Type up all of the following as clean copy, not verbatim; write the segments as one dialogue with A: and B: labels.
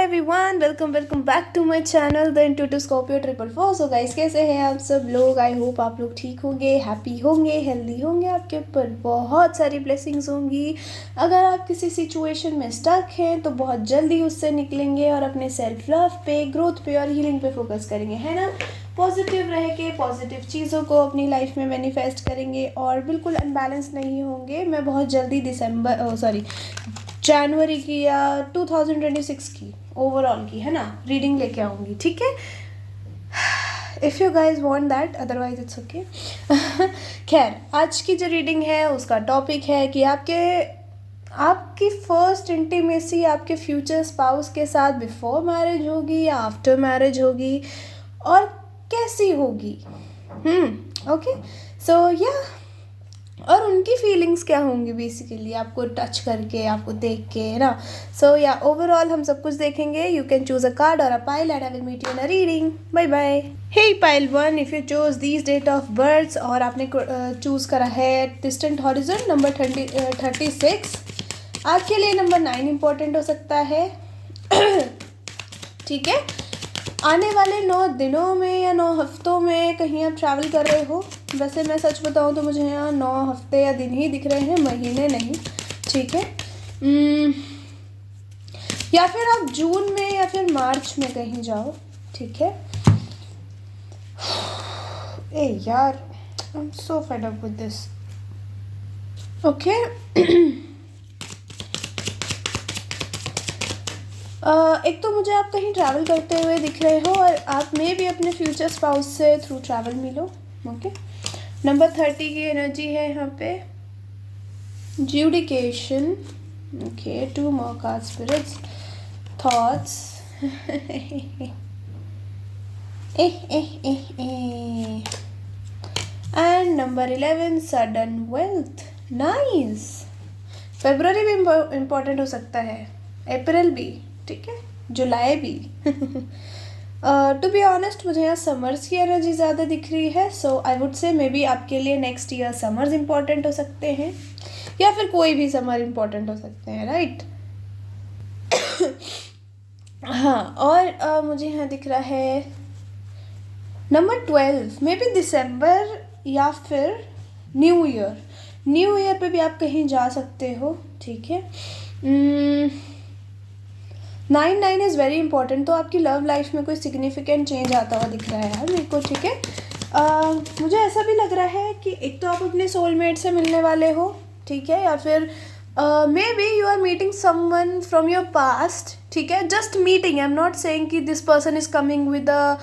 A: Everyone, welcome back to my channel the intuitive Scorpio 444। So guys, कैसे हैं आप सब लोग? आई होप आप लोग ठीक होंगे, हैप्पी होंगे, हेल्दी होंगे, आपके ऊपर बहुत सारी ब्लेसिंग्स होंगी। अगर आप किसी सिचुएशन में स्टक हैं तो बहुत जल्दी उससे निकलेंगे और अपने सेल्फ लव पे, ग्रोथ पे और हीलिंग पे फोकस करेंगे, है ना। पॉजिटिव रह के पॉजिटिव चीज़ों को अपनी लाइफ में मैनिफेस्ट करेंगे और बिल्कुल अनबैलेंस नहीं होंगे। मैं बहुत जल्दी जनवरी की या 2026 की ओवरऑल की, है ना, रीडिंग लेके आऊँगी, ठीक है। If you guys want that, otherwise it's okay. खैर, आज की जो रीडिंग है उसका टॉपिक है कि आपकी फर्स्ट इंटीमेसी आपके फ्यूचर स्पाउस के साथ बिफोर मैरिज होगी या आफ्टर मैरिज होगी और कैसी होगी। ओके, सो या और उनकी फीलिंग्स क्या होंगी बेसिकली आपको टच करके, आपको देख के, है ना। सो या ओवरऑल हम सब कुछ देखेंगे। You can choose a card और a pile and I will meet you in a reading. Bye bye. Hey pile 1, if you choose these date of birth और आपने चूज करा है डिस्टेंट हॉरिजन नंबर 36, आपके लिए नंबर 9 इम्पोर्टेंट हो सकता है। ठीक है, आने वाले 9 दिनों में या 9 हफ्तों में कहीं आप ट्रैवल कर रहे हो। वैसे मैं सच बताऊं तो मुझे यहाँ 9 हफ्ते या दिन ही दिख रहे हैं, महीने नहीं, ठीक है। या फिर आप जून में या फिर मार्च में कहीं जाओ, ठीक है। ए यार, आई am so fed up with this. Okay, एक तो मुझे आप कहीं ट्रैवल करते हुए दिख रहे हो और आप में भी अपने फ्यूचर स्पाउस से थ्रू ट्रैवल मिलो। ओके, नंबर 30 की एनर्जी है यहाँ पे, ज्यूडिकेशन। Okay, 2 more cards, spirits, thoughts. And number 11, sudden wealth. Nice. फरवरी भी इम्पोर्टेंट हो सकता है, अप्रैल भी, ठीक है, जुलाई भी। टू बी ऑनेस्ट मुझे यहाँ समर्स की एनर्जी ज़्यादा दिख रही है। सो आई वुड से मे बी आपके लिए नेक्स्ट ईयर समर्स इम्पॉर्टेंट हो सकते हैं या फिर कोई भी समर इम्पॉर्टेंट हो सकते हैं, राइट। हाँ, और मुझे यहाँ दिख रहा है नंबर 12, मे बी दिसंबर या फिर न्यू ईयर पे भी आप कहीं जा सकते हो, ठीक है। 9 इज़ वेरी इंपॉर्टेंट। तो आपकी लव लाइफ में कोई सिग्निफिकेंट चेंज आता हुआ दिख रहा है यार मेरे को, ठीक है। मुझे ऐसा भी लग रहा है कि एक तो आप अपने सोलमेट से मिलने वाले हो, ठीक है, या फिर maybe you are meeting someone from your past, ठीक है। Just meeting, I am not saying कि this person is coming with a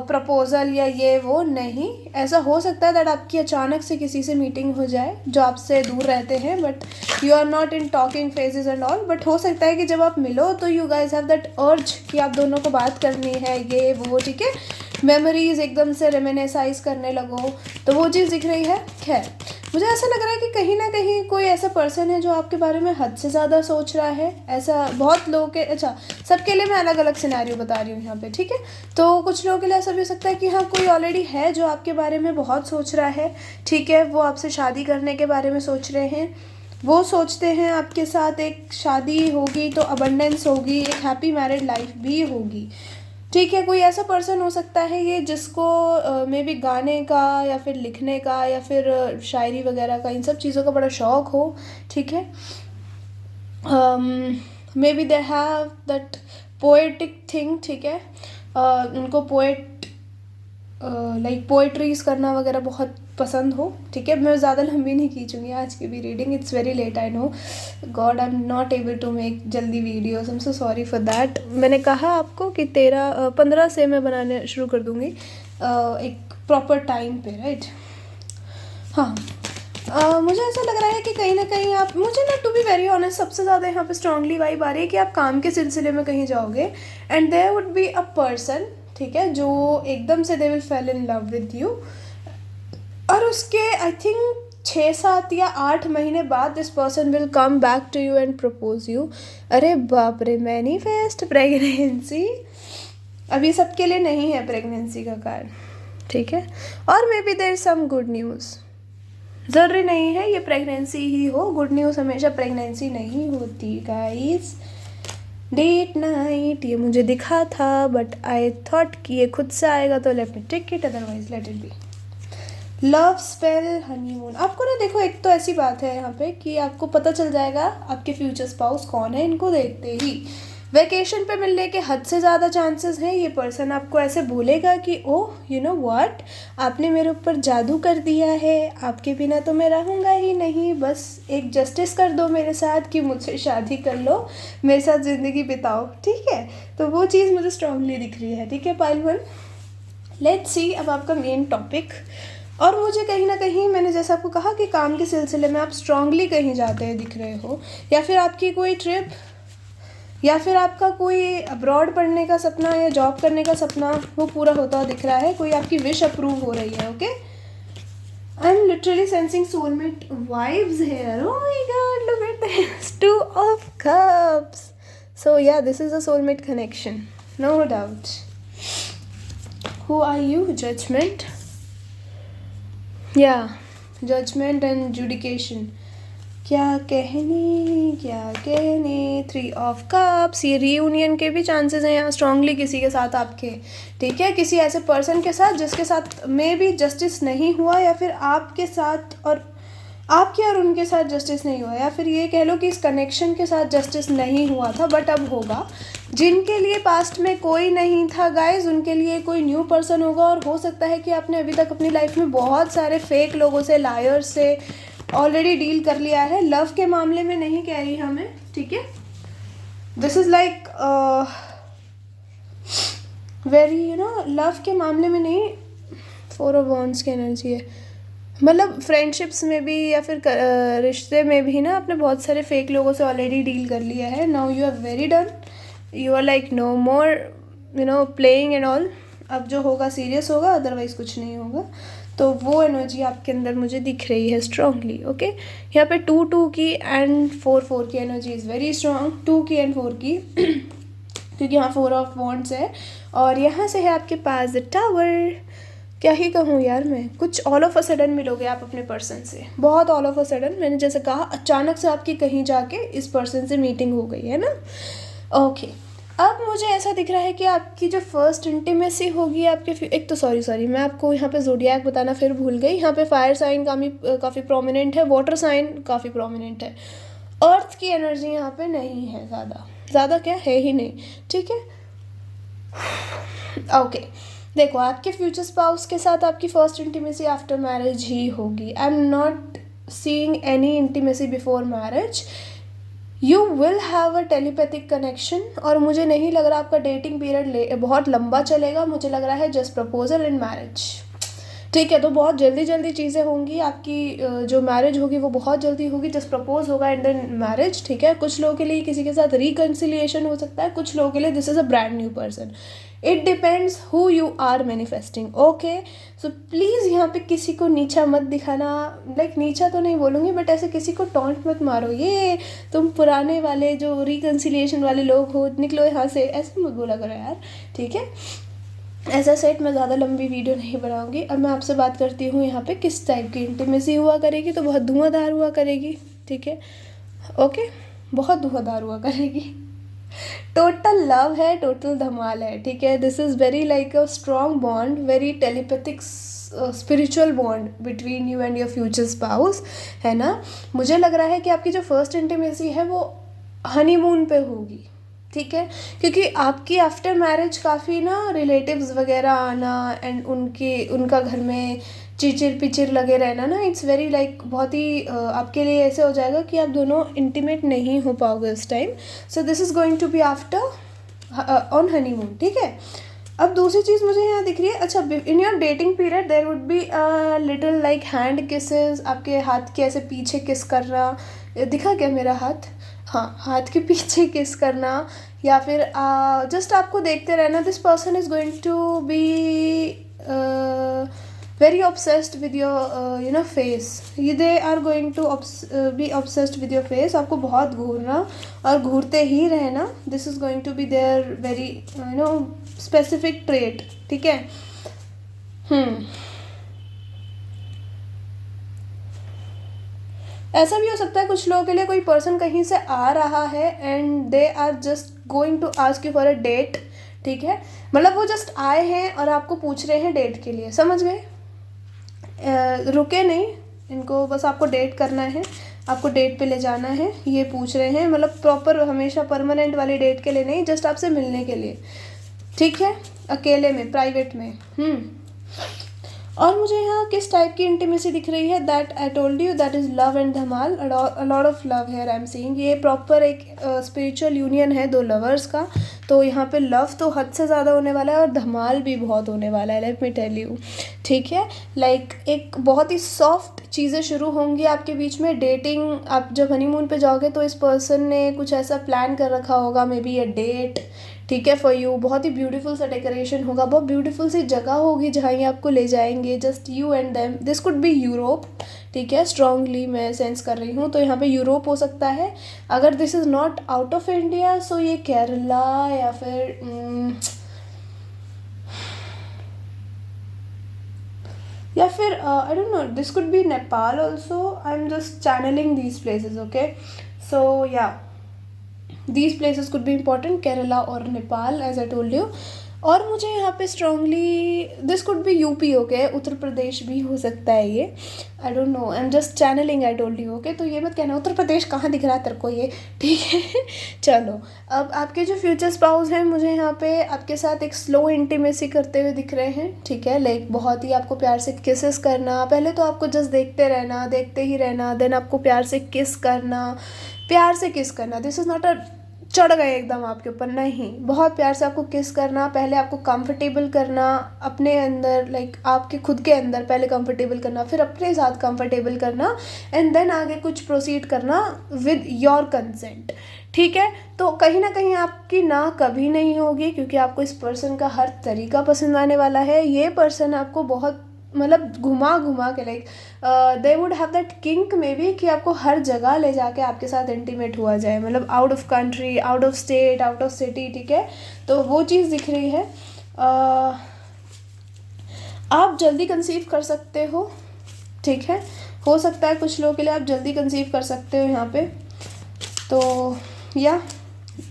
A: proposal या ये वो नहीं। ऐसा हो सकता है दैट आपकी अचानक से किसी से मीटिंग हो जाए जो आपसे दूर रहते हैं, but you are not in talking phases and all. But हो सकता है कि जब आप मिलो तो यू गाइज हैव दैट अर्ज कि आप दोनों को बात करनी है, ये वो, ठीक है। मेमोरीज एकदम से रेमिनिसाइज करने लगो, तो वो चीज़ दिख रही है। खैर, मुझे ऐसा लग रहा है कि कहीं ना कहीं कोई ऐसा पर्सन है जो आपके बारे में हद से ज़्यादा सोच रहा है। ऐसा बहुत लोगों के, अच्छा सबके लिए मैं अलग अलग सिनेरियो बता रही हूँ यहाँ पे, ठीक है। तो कुछ लोगों के लिए ऐसा भी हो सकता है कि हाँ, कोई ऑलरेडी है जो आपके बारे में बहुत सोच रहा है, ठीक है। वो आपसे शादी करने के बारे में सोच रहे हैं, वो सोचते हैं आपके साथ एक शादी होगी तो अबंडेंस होगी, एक हैप्पी मैरिड लाइफ भी होगी, ठीक है। कोई ऐसा पर्सन हो सकता है ये जिसको मे बी गाने का या फिर लिखने का या फिर शायरी वगैरह का, इन सब चीज़ों का बड़ा शौक हो, ठीक है। Maybe they have that poetic thing, ठीक है। उनको लाइक पोएट्रीज करना वगैरह बहुत पसंद हो, ठीक है। मैं ज़्यादा लंबी नहीं खींचूंगी आज की भी reading, it's very late, I know, god I am not able to make जल्दी videos, I am so sorry for that. मैंने कहा आपको कि 15 से मैं बनाने शुरू कर दूँगी एक प्रॉपर टाइम पे, राइट। हाँ, मुझे ऐसा लग रहा है कि कहीं ना कहीं आप, मुझे ना टू बी वेरी ऑनेस्ट सबसे ज़्यादा यहाँ पे स्ट्रांगली वाइब आ रही है कि आप काम के सिलसिले में कहीं जाओगे and there would be a person, ठीक है, जो एकदम से they will fail in love with you और उसके आई थिंक 6, 7 या 8 महीने बाद this person will come back to you and propose you. अरे बाप रे, मैनिफेस्ट प्रेगनेंसी। अभी सबके लिए नहीं है प्रेगनेंसी का कार्ड, ठीक है। और maybe there is some good news, ज़रूरी नहीं है ये प्रेगनेंसी ही हो, गुड न्यूज़ हमेशा प्रेगनेंसी नहीं होती गाइस। डेट नाइट, ये मुझे दिखा था बट आई थॉट कि ये खुद से आएगा तो let me take it, otherwise let it be. Love spell honeymoon, आपको ना देखो एक तो ऐसी बात है यहाँ पे कि आपको पता चल जाएगा आपके फ्यूचर स्पाउस कौन है इनको देखते ही। वेकेशन पे मिलने के हद से ज़्यादा चांसेस हैं। ये पर्सन आपको ऐसे बोलेगा कि ओह यू नो व्हाट, आपने मेरे ऊपर जादू कर दिया है, आपके बिना तो मैं रहूँगा ही नहीं, बस एक जस्टिस कर दो मेरे साथ कि मुझसे शादी कर लो, मेरे साथ ज़िंदगी बिताओ, ठीक है। तो वो चीज़ मुझे स्ट्रांगली दिख रही है, ठीक है पाइल वन। लेट्स सी अब आपका मेन टॉपिक। और मुझे कहीं ना कहीं मैंने जैसा आपको कहा कि काम के सिलसिले में आप स्ट्रांगली कहीं जाते हैं दिख रहे हो, या फिर आपकी कोई ट्रिप, या फिर आपका कोई अब्रॉड पढ़ने का सपना या जॉब करने का सपना वो पूरा होता हुआ दिख रहा है, कोई आपकी विश अप्रूव हो रही है। Okay, I am literally sensing soulmate vibes here. Oh my god, look at this, 2 of Cups. So yeah, this is a soulmate connection, no doubt. Who are you? Judgment. या judgement and जुडिकेशन, क्या कहने 3 of Cups। ये reunion के भी chances हैं यहाँ strongly किसी के साथ आपके, ठीक है, किसी ऐसे पर्सन के साथ जिसके साथ में भी जस्टिस नहीं हुआ, या फिर आपके साथ और आपके और उनके साथ जस्टिस नहीं हुआ, या फिर ये कह लो कि इस कनेक्शन के साथ जस्टिस नहीं हुआ था बट अब होगा। जिनके लिए पास्ट में कोई नहीं था गाइज, उनके लिए कोई न्यू पर्सन होगा। और हो सकता है कि आपने अभी तक अपनी लाइफ में बहुत सारे फेक लोगों से, लायर्स से ऑलरेडी डील कर लिया है। लव के मामले में नहीं कह रही हमें, ठीक है। This is like very love के मामले में नहीं, 4 of Wands की एनर्जी है। मतलब फ्रेंडशिप्स में भी या फिर रिश्ते में भी ना आपने बहुत सारे फेक लोगों से ऑलरेडी डील कर लिया है। Now you are very done, you are like no more playing and all. अब जो होगा सीरियस होगा, अदरवाइज कुछ नहीं होगा। तो वो एनर्जी आपके अंदर मुझे दिख रही है स्ट्रांगली। ओके, यहाँ पे 2 की एंड 4 की एनर्जी इज़ वेरी स्ट्रांग, 2 की एंड 4 की क्योंकि यहाँ 4 of Wands है और यहाँ से है आपके पास द टावर। क्या ही कहूँ यार मैं, कुछ ऑल ऑफ अ सडन मिलोगे आप अपने पर्सन से, बहुत ऑल ऑफ अ सडन। मैंने जैसे कहा अचानक से आपकी कहीं जाके इस पर्सन से मीटिंग हो गई है ना। ओके, अब मुझे ऐसा दिख रहा है कि आपकी जो फर्स्ट इंटीमेसी होगी आपके एक तो सॉरी मैं आपको यहाँ पे ज़ोडिएक बताना फिर भूल गई। यहाँ पे फायर साइन काफ़ी प्रोमिनेंट है, वाटर साइन काफ़ी प्रोमिनेंट है, अर्थ की एनर्जी यहाँ पे नहीं है ज़्यादा क्या है ही नहीं, ठीक है। ओके, देखो आपके फ्यूचर स्पाउस के साथ आपकी फर्स्ट इंटीमेसी आफ्टर मैरिज ही होगी। आई am not seeing any intimacy before marriage. You will have a telepathic connection और मुझे नहीं लग रहा आपका डेटिंग पीरियड बहुत लंबा चलेगा। मुझे लग रहा है जस्ट प्रपोजल एंड मैरिज, ठीक है। तो बहुत जल्दी चीज़ें होंगी आपकी, जो मैरिज होगी वो बहुत जल्दी होगी, जस्ट प्रपोज होगा एंड देन मैरिज, ठीक है। कुछ लोगों के लिए किसी के साथ रिकन्सिलिएशन हो सकता है, कुछ लोगों के लिए this is a brand new person. It depends who you are manifesting. Okay, so please यहाँ पे किसी को नीचा मत दिखाना, लाइक नीचा तो नहीं बोलूँगी बट ऐसे किसी को टॉन्ट मत मारो, ये तुम पुराने वाले जो रिकन्सिलिएशन वाले लोग हो, निकलो यहाँ से, ऐसे मत बोला करो यार, ठीक है। ऐसा सेट मैं ज़्यादा लंबी वीडियो नहीं बनाऊंगी। अब मैं आपसे बात करती हूँ यहाँ पे किस टाइप की इंटीमेसी हुआ करेगी, तो बहुत धुआंधार हुआ करेगी, ठीक है। ओके, बहुत धुआंधार हुआ करेगी, टोटल लव है, टोटल धमाल है, ठीक है। This is very like a strong bond, very telepathic spiritual bond between you and your future spouse, है ना। मुझे लग रहा है कि आपकी जो फर्स्ट इंटीमेसी है वो हनीमून पे होगी, ठीक है, क्योंकि आपकी आफ्टर मैरिज काफ़ी ना रिलेटिव्स वगैरह आना एंड उनका घर में चिचिर पिचिर लगे रहना ना, इट्स वेरी लाइक बहुत ही आपके लिए ऐसे हो जाएगा कि आप दोनों इंटीमेट नहीं हो पाओगे उस time. So this is going to be after on honeymoon, ठीक है। अब दूसरी चीज़ मुझे यहाँ दिख रही है, अच्छा in your dating period there would be a little like hand kisses, आपके हाथ के ऐसे पीछे किस करना, दिखा क्या मेरा हाथ, हाँ, हाथ के पीछे किस करना, या फिर जस्ट आपको देखते रहना। This person is going to be very obsessed with your face, they are going to be obsessed with your face. आपको बहुत घूरना और घूरते ही रहना, this is going to be their very specific trait, ठीक है। ऐसा भी हो सकता है कुछ लोगों के लिए कोई पर्सन कहीं से आ रहा है and they are just going to ask you for a date, ठीक है, मतलब वो जस्ट आए हैं और आपको पूछ रहे हैं डेट के लिए, समझ गए? रुके नहीं, इनको बस आपको डेट करना है, आपको डेट पे ले जाना है, ये पूछ रहे हैं, मतलब प्रॉपर हमेशा परमानेंट वाली डेट के लिए नहीं, जस्ट आपसे मिलने के लिए, ठीक है, अकेले में, प्राइवेट में। और मुझे यहाँ किस टाइप की इंटीमेसी दिख रही है, that I told you that is love and Dhamaal, a lot of love here I am seeing. ये प्रॉपर एक स्पिरिचुअल यूनियन है दो लवर्स का, तो यहाँ पे लव तो हद से ज़्यादा होने वाला है और धमाल भी बहुत होने वाला है, लेट मी टेल यू, ठीक है। लाइक एक बहुत ही सॉफ्ट चीज़ें शुरू होंगी आपके बीच में, डेटिंग, आप जब हनीमून पे जाओगे तो इस पर्सन ने कुछ ऐसा प्लान कर रखा होगा, मे बी ये डेट, ठीक है, फॉर यू, बहुत ही ब्यूटीफुल सा डेकोरेशन होगा, बहुत ब्यूटीफुल सी जगह होगी जहाँ ये आपको ले जाएंगे, just you and them, this could B Europe, ठीक है, स्ट्रांगली मैं सेंस कर रही हूँ, तो यहाँ पे यूरोप हो सकता है, अगर this is not out of India so ये केरला या फिर I don't know, this could be Nepal also, I am just channelling these places, okay, so yeah these places could be important, Kerala or Nepal as I told you। और मुझे यहाँ पे strongly this could be UP, okay, Uttar Pradesh भी हो सकता है ये, I don't know, I am just channelling, I told you, okay, तो ये मत कहना उत्तर प्रदेश कहाँ दिख रहा है तेरे को ये, ठीक है। चलो, अब आपके जो फ्यूचर स्पाउस हैं मुझे यहाँ पे आपके साथ एक स्लो इंटीमेसी करते हुए दिख रहे हैं, ठीक है, लाइक बहुत ही आपको प्यार से किसेस करना, पहले तो आपको जस्ट देखते रहना, देखते ही रहना, देन आपको प्यार से किस करना, प्यार से किस करना, दिस इज़ नॉट अ चढ़ गए एकदम आपके ऊपर, नहीं, बहुत प्यार से आपको किस करना, पहले आपको कंफर्टेबल करना अपने अंदर, लाइक आपके खुद के अंदर पहले कंफर्टेबल करना, फिर अपने साथ कंफर्टेबल करना, एंड देन आगे कुछ प्रोसीड करना विद योर कंसेंट, ठीक है। तो कहीं ना कहीं आपकी ना कभी नहीं होगी, क्योंकि आपको इस पर्सन का हर तरीका पसंद आने वाला है, ये पर्सन आपको बहुत मतलब घुमा घुमा के, like they would have that kink may be, कि आपको हर जगह ले जाके आपके साथ इंटीमेट हुआ जाए, मतलब out of country, out of state, out of city, ठीक है, तो वो चीज़ दिख रही है। आप जल्दी कंसीव कर सकते हो, ठीक है, हो सकता है कुछ लोगों के लिए आप जल्दी कंसीव कर सकते हो यहाँ पे, तो या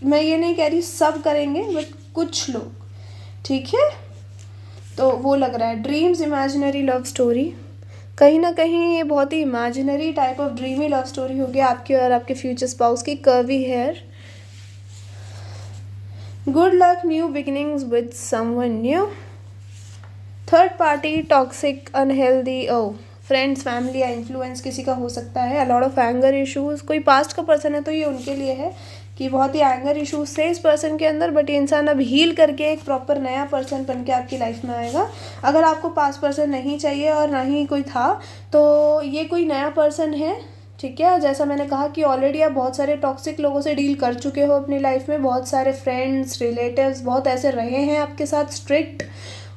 A: मैं ये नहीं कह रही सब करेंगे, बट कुछ लोग, ठीक है, तो वो लग रहा है ड्रीम्स इमेजिनरी लव स्टोरी, कहीं ना कहीं ये बहुत ही imaginary type of dreamy love story होगी आपकी और आपके फ्यूचर स्पाउस की, curvy hair, good luck, new beginnings with someone new, third party, toxic, unhealthy, oh friends, family या इन्फ्लुएंस किसी का हो सकता है, a lot of anger issues, कोई पास्ट का पर्सन है तो ये उनके लिए है कि बहुत ही एंगर इश्यूज थे इस पर्सन के अंदर, बट ये इंसान अब हील करके एक प्रॉपर नया पर्सन बन के आपकी लाइफ में आएगा। अगर आपको पास्ट पर्सन नहीं चाहिए और ना ही कोई था, तो ये कोई नया पर्सन है, ठीक है। जैसा मैंने कहा कि ऑलरेडी आप बहुत सारे टॉक्सिक लोगों से डील कर चुके हो अपनी लाइफ में, बहुत सारे फ्रेंड्स, रिलेटिव्स बहुत ऐसे रहे हैं आपके साथ स्ट्रिक्ट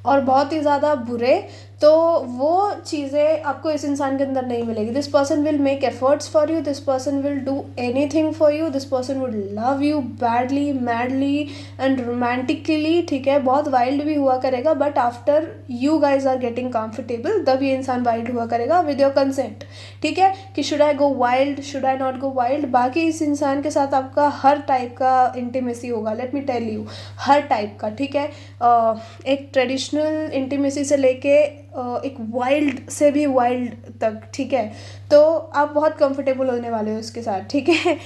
A: और बहुत ही ज़्यादा बुरे, तो वो चीज़ें आपको इस इंसान के अंदर नहीं मिलेगी। This person will make efforts for you, this person will do anything for you, this person would love you badly, madly and romantically, ठीक है, बहुत वाइल्ड भी हुआ करेगा, but after you guys are getting comfortable तब ये इंसान wild हुआ करेगा विद योर कंसेंट, ठीक है, कि should I go wild, should I not go wild. बाकी इस इंसान के साथ आपका हर टाइप का इंटीमेसी होगा, लेट मी टेल यू, हर टाइप का, ठीक है, एक ट्रेडिशनल इंटीमेसी से लेके एक वाइल्ड से भी वाइल्ड तक, ठीक है, तो आप बहुत कंफर्टेबल होने वाले हो उसके साथ, ठीक है।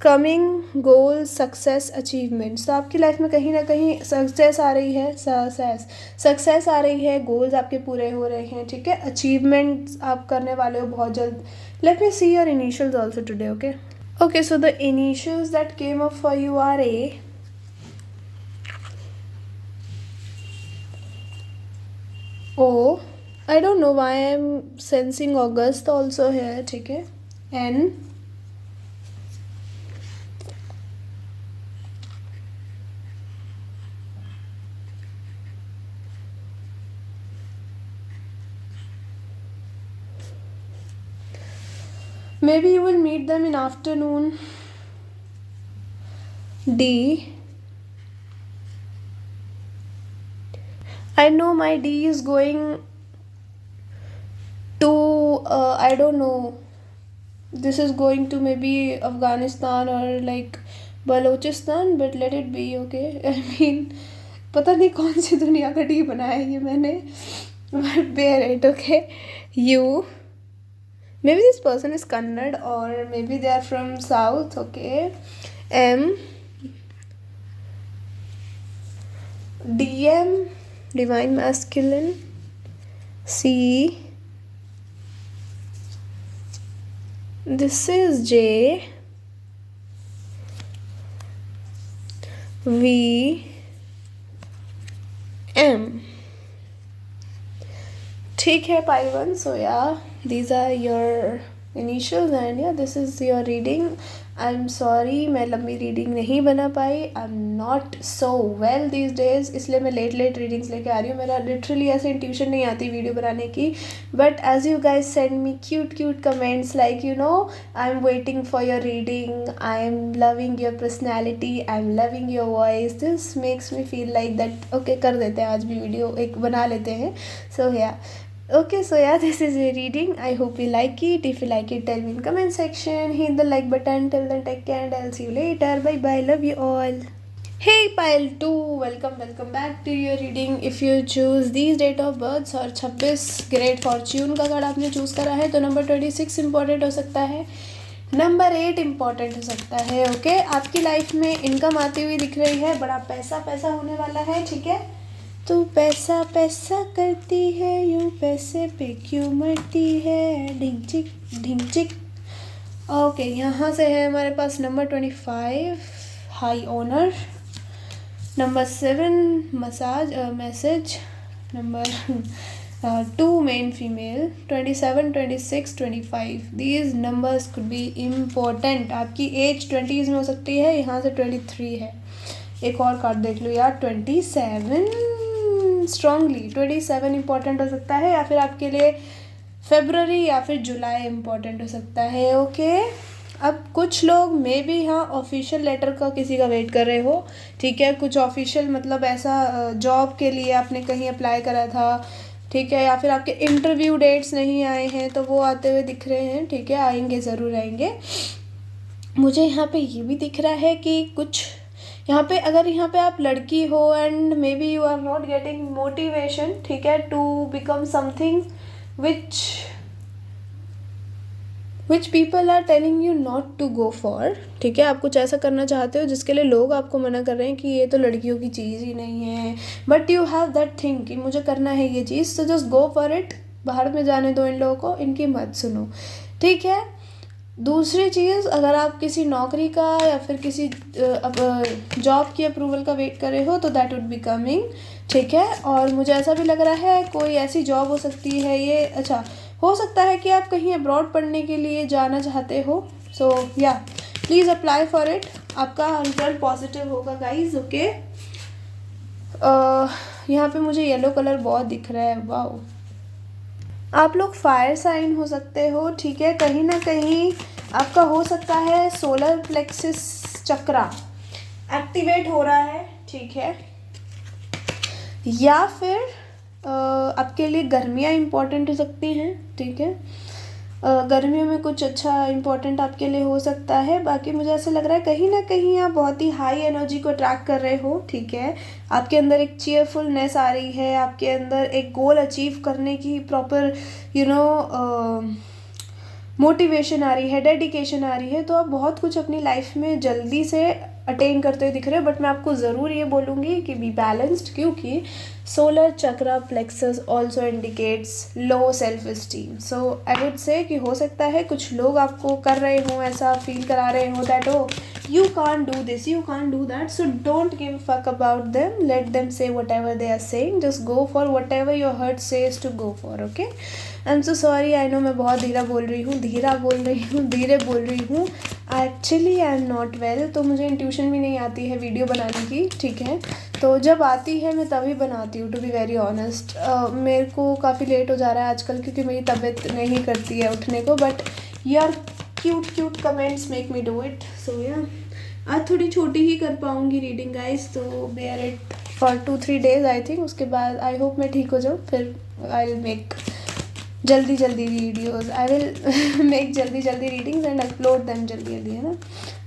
A: कमिंग गोल, सक्सेस, अचीवमेंट्स, तो आपकी लाइफ में कहीं ना कहीं सक्सेस आ रही है, सक्सेस आ रही है, गोल्स आपके पूरे हो रहे हैं, ठीक है, अचीवमेंट्स आप करने वाले हो बहुत जल्द। Let me see your initials also today, okay okay, so the initials that came up for you are A, O, I don't know why I'm sensing August also here, ठीक है, N, maybe you will meet them in afternoon, D, I know my D is going to I don't know, this is going to maybe Afghanistan और like Balochistan, but let it be okay. I mean पता नहीं कौन सी दुनिया का T बनाया है ये मैंने, but bear it okay. You, maybe this person is Kannad or maybe they are from south, okay। M, DM, divine masculine। C, this is J, V, M। ठीक है पाई one, so yeah these are your initials and yeah this is your reading। I am sorry मैं लंबी reading नहीं बना पाई, I am not so well these days, इसलिए मैं late readings लेके आ रही हूँ। मेरा लिटरली ऐसे इंट्यूशन नहीं आती वीडियो बनाने की, but as you guys send me cute comments like you know I am waiting for your reading, I am loving your personality, I am loving your voice, this makes me feel like that okay कर देते हैं आज भी video एक बना लेते हैं। सो या okay, so yeah, this is a reading. I hope you like it. If you like it, tell me in comment section, hit the like button. Till then, take care and I'll see you later. Bye bye, love you all. Hey pile 2, welcome back to your reading। if you choose these date of births और 26 great Fortune का card आपने choose करा है तो number 26 important हो सकता है, number 8 important हो सकता है। ओके, आपकी लाइफ में इनकम आती हुई दिख रही है, बड़ा पैसा होने वाला है, ठीक है। तू पैसा करती है यूँ पैसे पे क्यों मरती है, ढिंग चिक। ओके, यहाँ से है हमारे पास number 25 high honour, number 7 massage message, number 2 men female, 27 26 25 these numbers could be important. आपकी एज 20s में हो सकती है, यहाँ से 23 है। एक और कार्ड देख लो यार, 27 स्ट्रांगली 27 इम्पॉर्टेंट हो सकता है, या फिर आपके लिए फरवरी या फिर जुलाई इम्पॉर्टेंट हो सकता है। ओके, अब कुछ लोग मे बी हाँ ऑफिशियल लेटर का किसी का वेट कर रहे हो, ठीक है। कुछ ऑफिशियल मतलब ऐसा जॉब के लिए आपने कहीं अप्लाई करा था, ठीक है, या फिर आपके इंटरव्यू डेट्स नहीं आए हैं तो वो आते हुए दिख रहे हैं, ठीक है, आएंगे ज़रूर आएंगे। मुझे यहाँ पे ये भी दिख रहा है कि कुछ यहाँ पे अगर यहाँ पे आप लड़की हो and maybe you are not getting motivation, ठीक है, to become something which people are telling you not to go for, ठीक है। आप कुछ ऐसा करना चाहते हो जिसके लिए लोग आपको मना कर रहे हैं कि ये तो लड़कियों की चीज़ ही नहीं है, but you have that thing कि मुझे करना है ये चीज़, तो जस्ट गो फॉर इट। बाहर में जाने दो इन लोगों को, इनकी मत सुनो, ठीक है। दूसरी चीज़, अगर आप किसी नौकरी का या फिर किसी जॉब की अप्रूवल का वेट कर रहे हो तो दैट वुड बी कमिंग, ठीक है। और मुझे ऐसा भी लग रहा है कोई ऐसी जॉब हो सकती है ये, अच्छा हो सकता है कि आप कहीं अब्रॉड पढ़ने के लिए जाना चाहते हो, सो या प्लीज़ अप्लाई फॉर इट, आपका रिजल्ट पॉजिटिव होगा गाइज। ओके, यहाँ पे मुझे येलो कलर बहुत दिख रहा है, वाओ। आप लोग फायर साइन हो सकते हो, ठीक है, कहीं ना कहीं आपका हो सकता है सोलर प्लेक्सिस चक्रा एक्टिवेट हो रहा है, ठीक है, या फिर आपके लिए गर्मियाँ इम्पॉर्टेंट हो सकती हैं, ठीक है। गर्मियों में कुछ अच्छा इम्पोर्टेंट आपके लिए हो सकता है। बाकी मुझे ऐसा लग रहा है कहीं ना कहीं आप बहुत ही हाई एनर्जी को ट्रैक कर रहे हो, ठीक है। आपके अंदर एक चीयरफुलनेस आ रही है, आपके अंदर एक गोल अचीव करने की प्रॉपर मोटिवेशन आ रही है, डेडिकेशन आ रही है, तो आप बहुत कुछ अपनी लाइफ में जल्दी से अटेन करते हुए दिख रहे हो। बट मैं आपको ज़रूर ये बोलूँगी कि बी बैलेंस्ड, क्योंकि solar chakra plexus also indicates low self esteem. So I would से कि हो सकता है कुछ लोग आपको कर रहे हों, ऐसा फील करा रहे हों that oh you can't do this, you can't do that, so don't give a fuck about them, let them say whatever they are saying, just go for whatever your heart says to go for, okay। I'm so sorry, I know मैं बहुत धीरे बोल रही हूँ, actually I am not well, तो मुझे intuition भी नहीं आती है वीडियो बनाने की, ठीक है। तो जब आती है मैं तभी बनाती हूँ, टू बी वेरी ऑनेस्ट। मेरे को काफ़ी लेट हो जा रहा है आजकल क्योंकि मेरी तबीयत नहीं करती है उठने को, बट यार cute comments make me do it. So yeah आज थोड़ी छोटी ही कर पाऊँगी रीडिंग गाइस, तो bear it for 2-3 days I think. उसके बाद आई होप मैं ठीक हो जाऊँ, फिर आई विल मेक जल्दी जल्दी वीडियोस, आई विल मेक जल्दी जल्दी रीडिंग्स एंड अपलोड देम जल्दी जल्दी, है ना।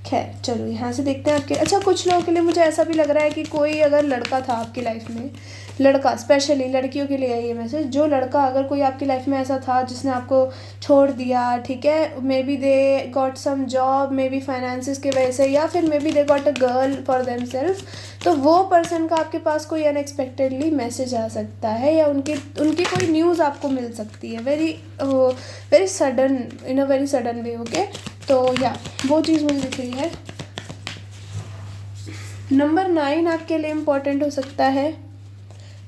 A: खैर चलो यहाँ से देखते हैं आपके। अच्छा, कुछ लोगों के लिए मुझे ऐसा भी लग रहा है कि कोई अगर लड़का था आपकी लाइफ में, लड़का, स्पेशली लड़कियों के लिए है ये मैसेज, जो लड़का अगर कोई आपकी लाइफ में ऐसा था जिसने आपको छोड़ दिया, ठीक है, maybe they got some job, maybe finances की वजह से, या फिर maybe they got a girl for themself, तो वो पर्सन का आपके पास कोई अनएक्सपेक्टेडली मैसेज आ सकता है, या उनकी कोई न्यूज़ आपको मिल सकती है, very sudden, in a very sudden way, okay. तो या वो चीज़ मुझे दिख रही है। नंबर 9 आपके लिए इम्पोर्टेंट हो सकता है,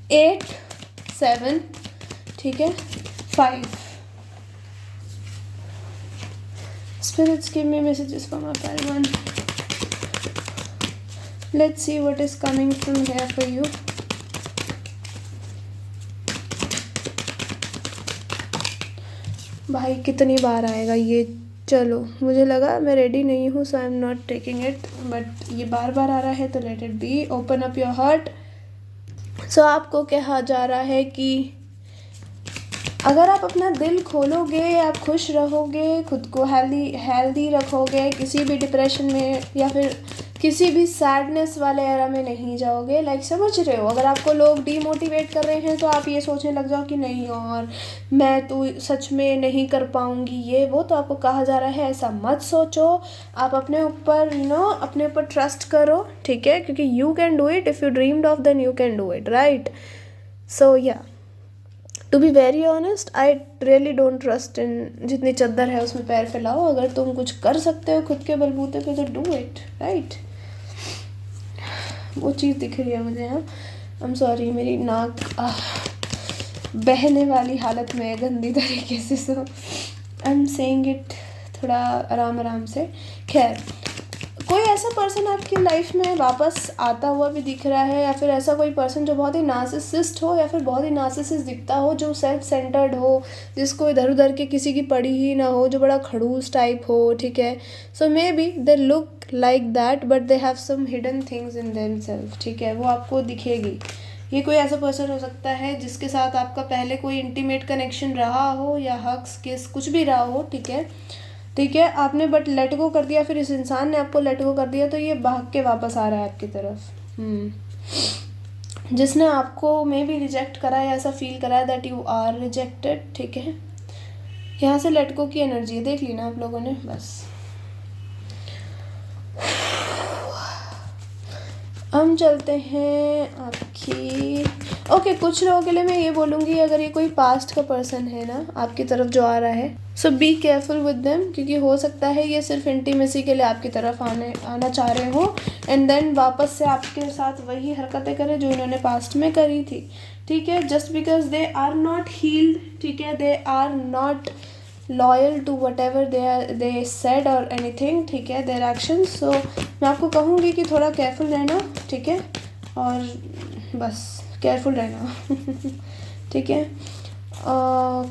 A: 8, 7, ठीक है, 5। Spirits give me messages for my pile 1. Let's see what is coming from here for you. भाई कितनी बार आएगा ये, चलो मुझे लगा मैं रेडी नहीं हूँ, so I am not taking it, but ये बार बार आ रहा है तो let it be. Open up your heart. So आपको कहा जा रहा है कि अगर आप अपना दिल खोलोगे, आप खुश रहोगे, खुद को हेल्दी रखोगे, किसी भी डिप्रेशन में या फिर किसी भी सैडनेस वाले एरा में नहीं जाओगे। लाइक समझ रहे हो, अगर आपको लोग डीमोटिवेट कर रहे हैं तो आप ये सोचने लग जाओ कि नहीं और मैं तो सच में नहीं कर पाऊँगी ये वो, तो आपको कहा जा रहा है ऐसा मत सोचो। आप अपने ऊपर अपने ऊपर ट्रस्ट करो, ठीक है, क्योंकि you can do it. If you dreamed of then you can do it, right. So yeah to be very honest, I really don't trust in जितनी चद्दर है उसमें पैर फैलाओ। अगर तुम कुछ कर सकते हो खुद के बलबूते पे तो डू इट, राइट। वो चीज़ दिख रही है मुझे यहाँ। आई एम सॉरी, मेरी नाक बहने वाली हालत में है गंदी तरीके से, सो आई एम सेइंग इट थोड़ा आराम आराम से। खैर, कोई ऐसा पर्सन आपकी लाइफ में वापस आता हुआ भी दिख रहा है, या फिर ऐसा कोई पर्सन जो बहुत ही नार्सिसिस्ट हो, या फिर बहुत ही नार्सिसिस्ट दिखता हो, जो सेल्फ सेंटर्ड हो, जिसको इधर उधर के किसी की पड़ी ही ना हो, जो बड़ा खड़ूस टाइप हो, ठीक है। So maybe they look like that but they have some hidden things in themselves, ठीक है, वो आपको दिखेगी। ये कोई ऐसा पर्सन हो सकता है जिसके साथ आपका पहले कोई इंटीमेट कनेक्शन रहा हो, या हग्स किस कुछ भी रहा हो, ठीक है, ठीक है, आपने बट लेट गो कर दिया, फिर इस इंसान ने आपको लेट गो कर दिया, तो ये भाग के वापस आ रहा है आपकी तरफ। जिसने आपको मे बी रिजेक्ट करा है, ऐसा फील करा है दैट यू आर रिजेक्टेड, ठीक है। यहाँ से लेट गो की एनर्जी है, देख ली ना आप लोगों ने, बस। हम चलते हैं आपकी ओके कुछ लोगों के लिए मैं ये बोलूँगी, अगर ये कोई पास्ट का पर्सन है ना आपकी तरफ जो आ रहा है, सो बी केयरफुल विद देम, क्योंकि हो सकता है ये सिर्फ इंटीमेसी के लिए आपकी तरफ आना चाह रहे हो, एंड देन वापस से आपके साथ वही हरकतें करें जो इन्होंने पास्ट में करी थी, ठीक है। Just because they are not healed, ठीक है, they are not loyal to whatever they said और एनीथिंग, ठीक है, देयर एक्शन। सो मैं आपको कहूँगी कि थोड़ा केयरफुल रहना, ठीक है, और बस केयरफुल रहना ठीक है।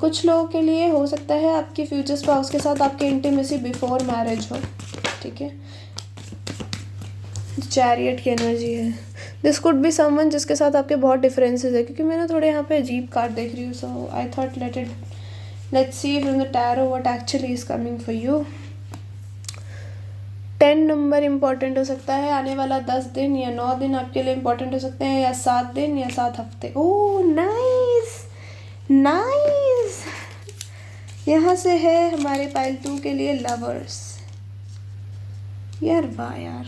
A: कुछ लोगों के लिए हो सकता है आपके फ्यूचर स्पाउस के साथ आपके इंटीमेसी बिफोर मैरिज हो, ठीक है। चैरियट की एनर्जी है, दिस कुड बी समवन जिसके साथ आपके बहुत डिफरेंसेस है, क्योंकि मैं ना थोड़े यहाँ पे अजीब कार्ड देख रही हूँ, so I thought let's see from the tarot what actually is coming for you. 10 number important हो सकता है, आने वाला 10 दिन या 9 दिन आपके लिए इम्पॉर्टेंट हो सकते हैं, या 7 दिन या 7 हफ्ते। ओह नाइस नाइस, यहाँ से है हमारे पाइल 2 के लिए लवर्स। यार वाह यार,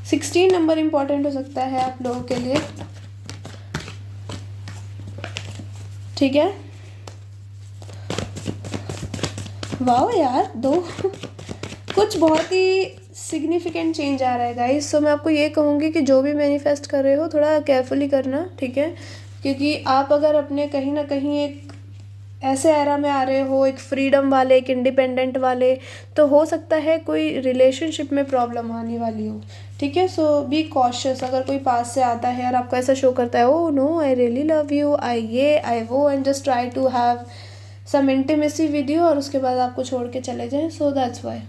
A: सिक्सटीन नंबर इम्पॉर्टेंट हो सकता है आप लोगों के लिए, ठीक है। वाह यार, दो कुछ बहुत ही सिग्निफिकेंट चेंज आ रहा है गाइस। सो मैं आपको ये कहूँगी कि जो भी मैनिफेस्ट कर रहे हो थोड़ा केयरफुली करना, ठीक है, क्योंकि आप अगर अपने कहीं ना कहीं एक ऐसे एरा में आ रहे हो, एक फ्रीडम वाले, एक इंडिपेंडेंट वाले, तो हो सकता है कोई रिलेशनशिप में प्रॉब्लम आने वाली हो, ठीक है। सो बी कॉशियस, अगर कोई पास से आता है और आपको ऐसा शो करता है oh no I really love you, I वो and just try to have some intimacy with you, और उसके बाद आपको छोड़ के चले जाएं, सो दैट्स वाई।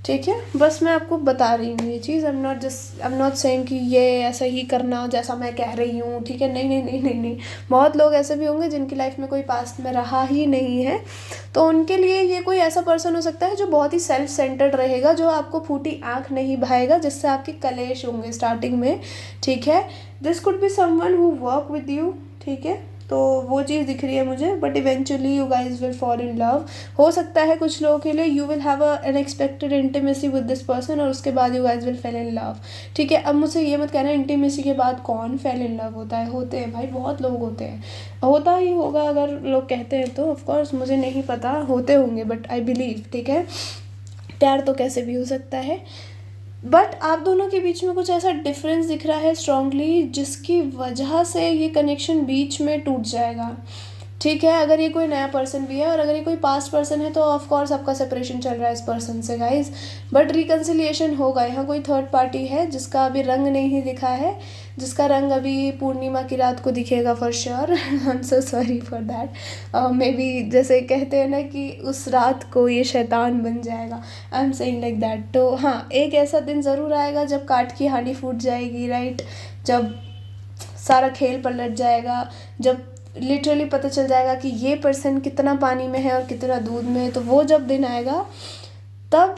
A: ठीक है, बस मैं आपको बता रही हूँ ये चीज़। आई एम नॉट सेइंग कि ये ऐसा ही करना जैसा मैं कह रही हूँ, ठीक है। नहीं नहीं नहीं नहीं नहीं, बहुत लोग ऐसे भी होंगे जिनकी लाइफ में कोई पास्ट में रहा ही नहीं है, तो उनके लिए ये कोई ऐसा पर्सन हो सकता है जो बहुत ही सेल्फ सेंटर्ड रहेगा, जो आपको फूटी आँख नहीं भाएगा, जिससे आपके कलेश होंगे स्टार्टिंग में, ठीक है। This could be someone who work with you, ठीक है। तो वो चीज़ दिख रही है मुझे, but eventually you guys will fall in love. हो सकता है कुछ लोगों के लिए you will have a unexpected intimacy with this person, और उसके बाद you guys will fail in love, ठीक है। अब मुझसे ये मत कहना इंटीमेसी के बाद कौन फेल इन लव होता है। होते हैं भाई, बहुत लोग होते हैं, होता ही होगा अगर लोग कहते हैं तो। ऑफकोर्स मुझे नहीं पता, होते होंगे, बट आई बिलीव, ठीक है। प्यार तो कैसे भी हो सकता है, बट आप दोनों के बीच में कुछ ऐसा डिफरेंस दिख रहा है स्ट्रांगली, जिसकी वजह से ये कनेक्शन बीच में टूट जाएगा, ठीक है। अगर ये कोई नया पर्सन भी है और अगर ये कोई पास्ट पर्सन है तो ऑफ कोर्स आपका सेपरेशन चल रहा है इस पर्सन से गाइज, बट रिकन्सिलिएशन होगा। यहाँ कोई थर्ड पार्टी है जिसका अभी रंग नहीं दिखा है, जिसका रंग अभी पूर्णिमा की रात को दिखेगा for sure. I am so sorry for that. May be जैसे कहते हैं ना कि उस रात को ये शैतान बन जाएगा, I am saying like that. तो हाँ, एक ऐसा दिन ज़रूर आएगा जब काट की हांडी फूट जाएगी, राइट। जब सारा खेल पलट जाएगा, जब लिटरली पता चल जाएगा कि ये पर्सन कितना पानी में है और कितना दूध में है। तो वो जब दिन आएगा, तब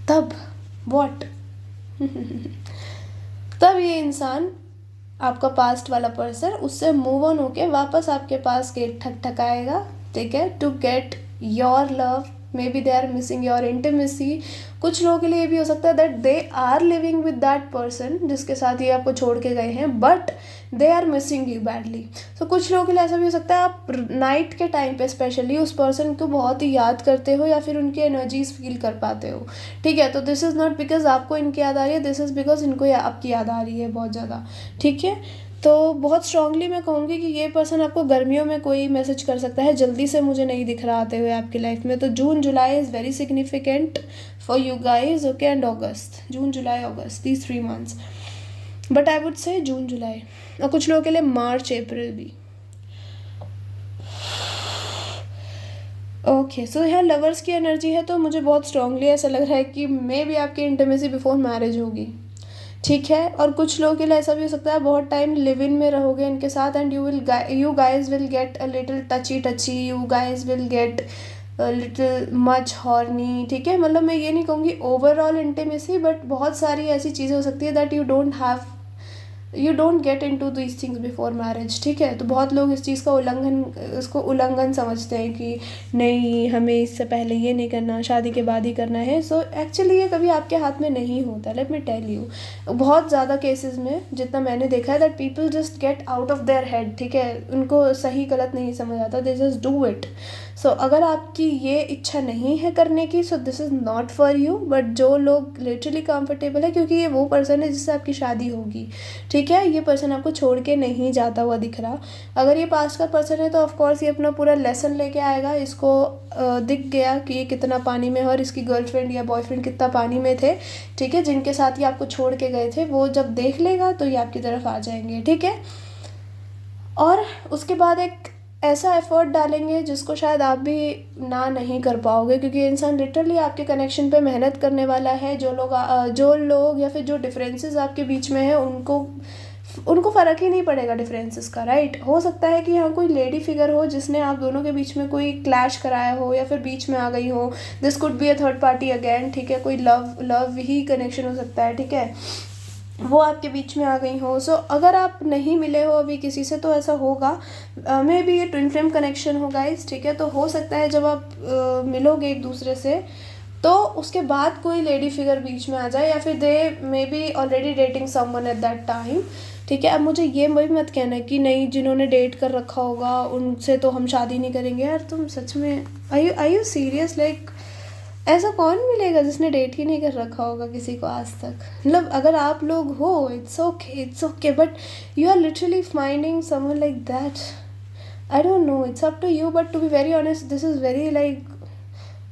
A: तब व्हाट तब ये इंसान, आपका पास्ट वाला पर्सन, उससे मूव ऑन होके वापस आपके पास गेट ठकठकाएगा, ठीक है, to get your love. Maybe they are missing your intimacy. कुछ लोगों के लिए ये भी हो सकता है that they are living with that person जिसके साथ ये आपको छोड़ के गए हैं, but they are missing you badly. तो कुछ लोगों के लिए ऐसा भी हो सकता है आप नाइट के टाइम पे स्पेशली उस पर्सन को बहुत ही याद करते हो या फिर उनकी एनर्जीज फील कर पाते हो, ठीक है। तो दिस इज़ नॉट बिकॉज आपको इनकी याद आ रही है, दिस इज़ बिकॉज इनको आपकी याद आ रही है बहुत ज़्यादा, ठीक है। तो बहुत स्ट्रांगली मैं कहूँगी कि ये पर्सन आपको गर्मियों में कोई मैसेज कर सकता है, जल्दी से मुझे नहीं दिख रहा आते हुए आपकी लाइफ में। तो June July is very significant for you guys, okay, and August, June July August, these 3 months, but I would say June जुलाई, और कुछ लोगों के लिए मार्च अप्रैल भी। ओके, सो यहाँ लवर्स की एनर्जी है, तो मुझे बहुत स्ट्रांगली ऐसा लग रहा है कि मे भी आपकी इंटीमेसी बिफोर मैरिज होगी, ठीक है। और कुछ लोगों के लिए ऐसा भी हो सकता है बहुत टाइम लिव इन में रहोगे इनके साथ, and you guys will get a little टची, you guys will get little much horny, ठीक है। मतलब मैं ये नहीं कहूँगी ओवरऑल इंटीमेसी, बट बहुत सारी ऐसी चीज़ें हो सकती है that you don't get into these things before marriage, ठीक है। तो बहुत लोग इस चीज़ का उल्लंघन समझते हैं कि नहीं, हमें इससे पहले ये नहीं करना, शादी के बाद ही करना है। सो एक्चुअली ये कभी आपके हाथ में नहीं होता, लेट मी टेल यू। बहुत ज़्यादा केसेस में जितना मैंने देखा है that people just get out of their head, ठीक है। उनको सही गलत नहीं समझ आता, दे जस्ट डू इट। सो अगर आपकी ये इच्छा नहीं है करने की, सो this is not for you. But जो लोग लिटरली कंफर्टेबल है, क्योंकि ये वो पर्सन है जिससे आपकी शादी होगी, ठीक है। ये पर्सन आपको छोड़ के नहीं जाता हुआ दिख रहा। अगर ये पास्ट का पर्सन है तो ऑफकोर्स ये अपना पूरा लेसन लेके आएगा। इसको दिख गया कि ये कितना पानी में है और इसकी गर्लफ्रेंड या बॉयफ्रेंड कितना पानी में थे, ठीक है, जिनके साथ ये आपको छोड़ के गए थे। वो जब देख लेगा तो ये आपकी तरफ आ जाएंगे, ठीक है। और उसके बाद एक ऐसा एफर्ट डालेंगे जिसको शायद आप भी ना नहीं कर पाओगे, क्योंकि ये इंसान लिटरली आपके कनेक्शन पे मेहनत करने वाला है। जो लोग या फिर जो डिफरेंसेस आपके बीच में है, उनको फ़र्क ही नहीं पड़ेगा डिफरेंसेस का, राइट। हो सकता है कि यहाँ कोई लेडी फिगर हो जिसने आप दोनों के बीच में कोई क्लैश कराया हो या फिर बीच में आ गई हो। This could be a third party again, ठीक है। कोई लव ही कनेक्शन हो सकता है, ठीक है, वो आपके बीच में आ गई हो। सो अगर आप नहीं मिले हो अभी किसी से तो ऐसा होगा, मे बी ये ट्विन फ्लेम कनेक्शन हो गाइस, ठीक है। तो हो सकता है जब आप मिलोगे एक दूसरे से तो उसके बाद कोई लेडी फिगर बीच में आ जाए, या फिर they maybe already dating someone at that time, ठीक है। अब मुझे ये भी मत कहना कि नहीं, जिन्होंने डेट कर रखा होगा उनसे तो हम शादी नहीं करेंगे। यार तुम सच में आई यू सीरियस? लाइक ऐसा कौन मिलेगा जिसने डेट ही नहीं कर रखा होगा किसी को आज तक? मतलब अगर आप लोग हो, it's okay, but you are literally finding someone like that, I don't know, it's up to you. But to be very honest, this is very like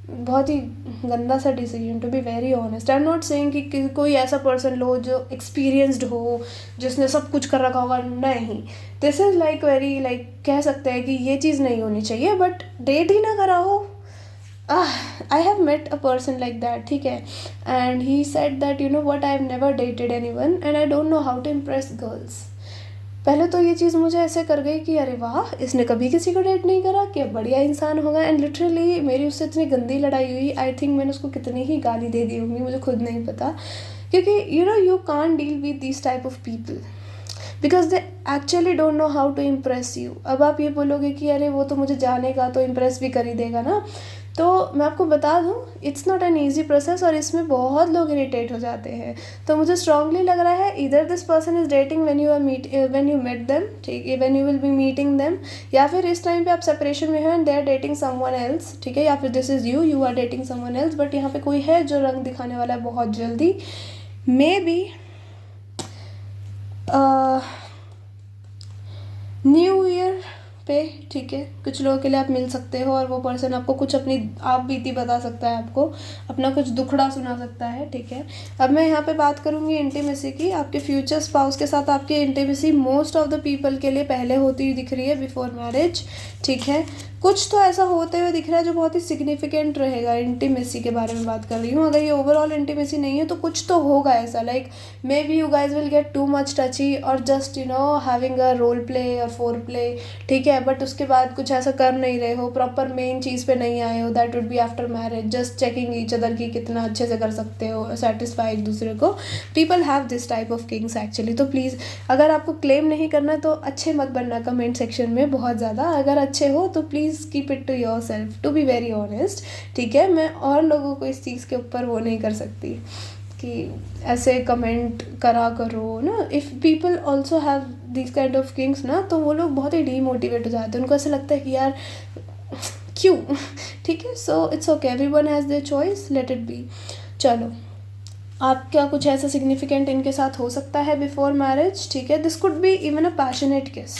A: बहुत ही गंदा सा decision, to be very honest. I am not saying कि कोई ऐसा person लो जो experienced हो, जिसने सब कुछ कर रखा होगा, नहीं। This is like very, like कह सकते हैं कि ये चीज़ नहीं होनी चाहिए, बट डेट ही ना करा हो I have met a person like that, ठीक है, and he said that you know what, I have never dated anyone and I don't know how to impress girls. पहले तो ये चीज़ मुझे ऐसे कर गई कि अरे वाह, इसने कभी किसी को डेट नहीं करा, क्या बढ़िया इंसान होगा। एंड लिटरली मेरी उससे इतनी गंदी लड़ाई हुई, आई थिंक मैंने उसको कितनी ही गाली दे दी होंगी, मुझे खुद नहीं पता, क्योंकि you know you can't deal with this type of people because they actually don't know how to impress you. अब आप ये बोलोगे कि अरे वो तो मुझे जानेगा तो इम्प्रेस भी कर ही देगा ना, तो मैं आपको बता दूँ it's not an easy process, और इसमें बहुत लोग इरिटेट हो जाते हैं। तो मुझे स्ट्रांगली लग रहा है इधर this person is dating when you met them, ठीक है, when you will be meeting them, या फिर इस टाइम पे आप सेपरेशन में हो and they are dating someone else, ठीक है, या फिर this is you are dating someone else, but यहाँ पे कोई है जो रंग दिखाने वाला है बहुत जल्दी। मे बी न्यू ईयर पे, ठीक है, कुछ लोगों के लिए आप मिल सकते हो और वो पर्सन आपको कुछ अपनी आप बीती बता सकता है, आपको अपना कुछ दुखड़ा सुना सकता है, ठीक है। अब मैं यहाँ पे बात करूँगी इंटीमेसी की। आपके फ्यूचर स्पाउस के साथ आपकी intimacy most of the people के लिए पहले होती हुई दिख रही है बिफोर मैरिज, ठीक है। कुछ तो ऐसा होते हुए दिख रहा है जो बहुत ही सिग्निफिकेंट रहेगा। इंटीमेसी के बारे में बात कर रही हूँ, अगर ये ओवरऑल इंटीमेसी नहीं है तो कुछ तो होगा ऐसा, like maybe you guys will get too much touchy और just you know having a role play और फोर प्ले, ठीक है, बट उसके बाद कुछ ऐसा कर नहीं रहे हो, प्रॉपर मेन चीज़ पे नहीं आए हो, that would be after marriage, just checking each other की कितना अच्छे से कर सकते हो, सेटिस्फाई एक दूसरे को। People have this type of Kings actually. तो प्लीज़ अगर आपको क्लेम नहीं करना तो अच्छे मत बनना कमेंट सेक्शन में बहुत ज़्यादा, अगर अच्छे हो तो please keep it to yourself, to be very honest, ठीक है। मैं और लोगों को इस चीज़ के ऊपर वो नहीं कर सकती कि ऐसे कमेंट करा करो ना। If people also have this kind of Kings ना, तो वो लोग बहुत ही डीमोटिवेट हो जाते हैं, उनको ऐसा लगता है कि यार क्यों, ठीक है। So it's okay, everyone has their choice, late it B. चलो, आपका कुछ ऐसा सिग्निफिकेंट इनके साथ हो सकता है बिफोर मैरिज, ठीक है। This could be even a passionate किस,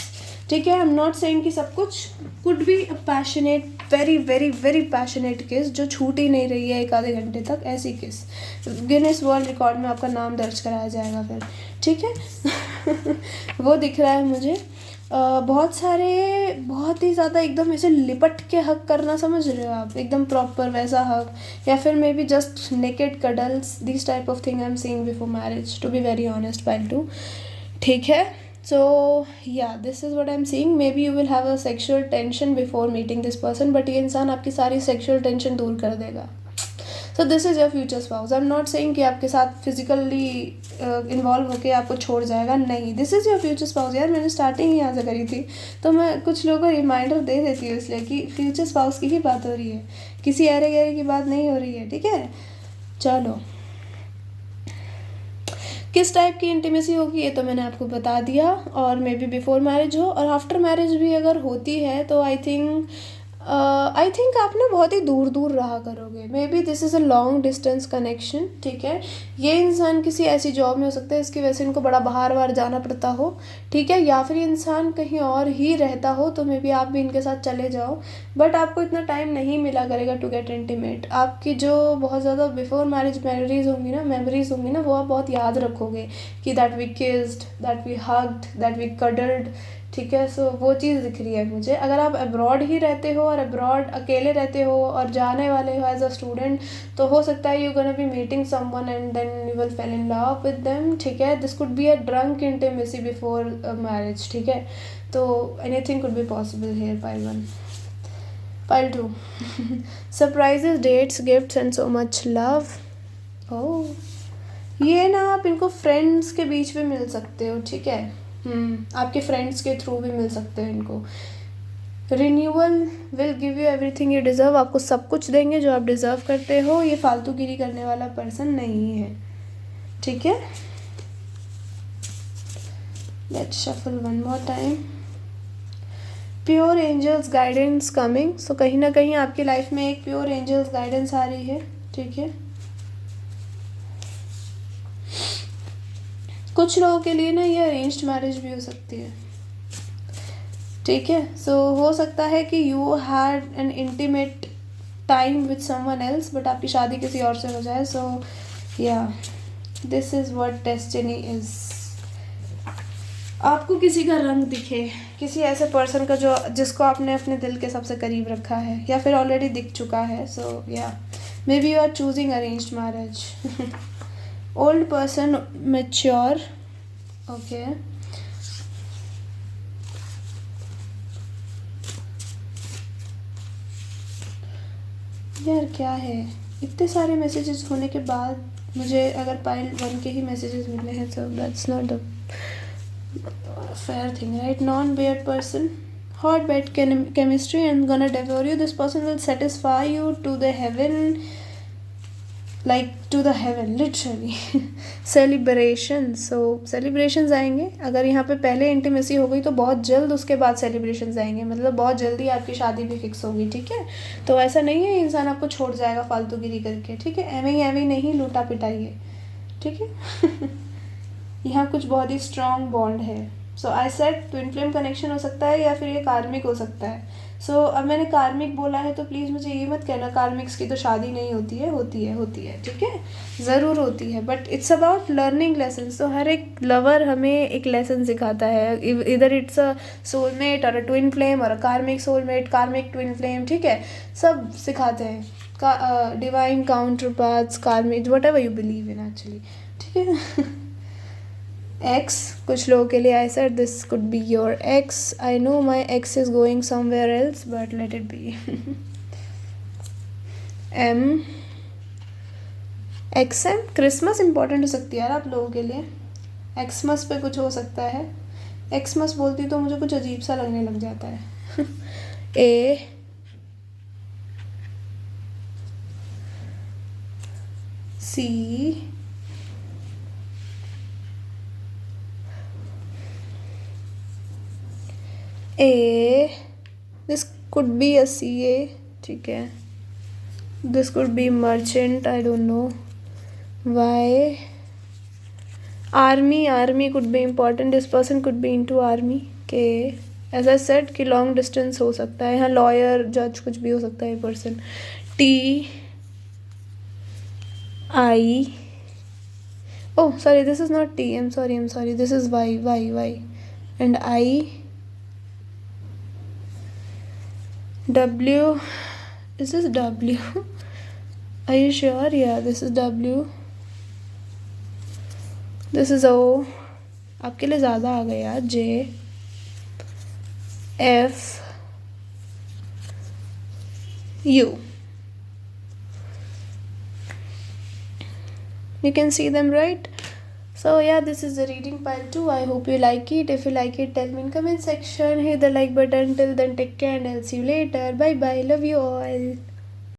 A: ठीक है। आई एम नॉट सेइंग कि सब कुछ, could be a passionate, very very very passionate किस जो छूट ही नहीं रही है एक आधे घंटे तक, ऐसी किस गिनेस वर्ल्ड रिकॉर्ड में आपका नाम दर्ज कराया जाएगा फिर, ठीक है। वो दिख रहा है मुझे। बहुत सारे, बहुत ही ज़्यादा एकदम ऐसे लिपट के हक करना, समझ रहे हो आप, एकदम प्रॉपर वैसा हक, या फिर maybe just naked cuddles, this type of thing I am seeing before marriage, to be very honest pile too, ठीक है। So yeah, this is what I'm seeing. Maybe you will have a sexual tension before meeting this person, but ये इंसान आपकी सारी sexual tension दूर कर देगा। So this is your future spouse. I'm not saying कि आपके साथ physically involve होके आपको छोड़ जाएगा, नहीं, this is your future spouse। यार मैंने starting ही यहाँ से करी थी, तो मैं कुछ लोगों को reminder दे देती हूँ इसलिए कि future spouse की ही बात हो रही है, किसी अरे गहरे की बात नहीं हो रही है, ठीक है। चलो, किस टाइप की इंटीमेसी होगी ये तो मैंने आपको बता दिया, और मे बी बिफोर मैरिज हो, और आफ्टर मैरिज भी अगर होती है तो आई थिंक आप ना बहुत ही दूर दूर रहा करोगे। May be this is a long distance connection, ठीक है। ये इंसान किसी ऐसी जॉब में हो सकता है इसकी वजह से इनको बड़ा बाहर बाहर जाना पड़ता हो, ठीक है, या फिर ये इंसान कहीं और ही रहता हो, तो मे बी आप भी इनके साथ चले जाओ, बट आपको इतना टाइम नहीं मिला करेगा टू गेट इंटीमेट। आपकी जो बहुत ज़्यादा बिफोर मैरिज मेमोरीज होंगी ना, वो आप बहुत याद रखोगे कि that we kissed, that we hugged, that we cuddled, ठीक है। सो वो चीज़ दिख रही है मुझे। अगर आप अब्रॉड ही रहते हो और अब्रॉड अकेले रहते हो और जाने वाले हो एज अ स्टूडेंट, तो हो सकता है you gonna be meeting someone and then you will fail in love with them, ठीक है। This could be a drunk intimacy before marriage, ठीक है। तो anything could be possible here. Pile 1, pile 2 surprises, dates, gifts and so much love. Oh, ये ना आप इनको friends के बीच में मिल सकते हो, ठीक है। आपके फ्रेंड्स के थ्रू भी मिल सकते हैं इनको। Renewal will give you everything you deserve, आपको सब कुछ देंगे जो आप डिज़र्व करते हो। ये फालतूगिरी करने वाला पर्सन नहीं है, ठीक है। Let's shuffle one more time. Pure angels guidance coming, so कहीं ना कहीं आपकी लाइफ में एक प्योर एंजल्स गाइडेंस आ रही है, ठीक है। कुछ लोगों के लिए ना ये अरेंज्ड मैरिज भी हो सकती है, ठीक है। सो हो सकता है कि you had an intimate time with someone else, but आपकी शादी किसी और से हो जाए। सो या this is what destiny is. आपको किसी का रंग दिखे किसी ऐसे पर्सन का जो जिसको आपने अपने दिल के सबसे करीब रखा है या फिर ऑलरेडी दिख चुका है. सो या maybe you are choosing arranged marriage. Old person, mature. Okay. यार क्या है, इतने सारे मैसेजेस होने के बाद मुझे अगर पाइल 1 के ही मैसेजेस मिले हैं तो that's not a fair thing, right? Non-weird person, hot bad chemistry and gonna devour you. This person will satisfy you to the heaven, like to the heaven literally. Celebration, so celebrations आएंगे. अगर यहाँ पे पहले intimacy हो गई तो बहुत जल्द उसके बाद सेलिब्रेशंस आएंगे, मतलब बहुत जल्दी आपकी शादी भी फिक्स होगी. ठीक है, तो ऐसा नहीं है इंसान आपको छोड़ जाएगा फालतूगिरी करके. ठीक है, एवं नहीं लूटा पिटाइए. ठीक है. यहाँ कुछ बहुत ही स्ट्रॉन्ग बॉन्ड है. So I said twin flame connection हो सकता है या फिर ये कार्मिक हो सकता है. सो अब मैंने कार्मिक बोला है तो प्लीज़ मुझे ये मत कहना कार्मिक्स की तो शादी नहीं होती है. होती है. ठीक है, ज़रूर होती है, but it's about learning lesson. तो हर एक लवर हमें एक लेसन सिखाता है. इधर इट्स अ सोलमेट और अ ट्विन फ्लेम और अ कार्मिक सोलमेट, कार्मिक ट्विन फ्लेम. ठीक है, सब सिखाते हैं. डिवाइन काउंटर पाथ्स, कार्मिक, what ever you believe in actually. ठीक है. X, कुछ लोगों के लिए I said this could be your ex. I know my ex is going somewhere else, but let it be. M, XM, Christmas important हो सकती है यार आप लोगों के लिए. एक्समस पे कुछ हो सकता है. एक्समस बोलती तो मुझे कुछ अजीब सा लगने लग जाता है. A, C, A, this could be a CA. ठीक है, this could be merchant, I don't know. Y, army could be important. This person could be into army. K, as I said कि long distance हो सकता है. यहाँ lawyer, judge कुछ भी हो सकता है ये person. T, I, oh sorry, this is not T. I'm sorry. This is Y, and I. W, is this W? Are you sure? Yeah, this is W. This is O. आपके लिए ज़्यादा आ गया. J, F, U. You can see them, right? So yeah, this is the reading pile 2. I hope you like it. If you like it, tell me in comment section. Hit the like button. Till then, take care and I'll see you later. Bye bye. Love you all.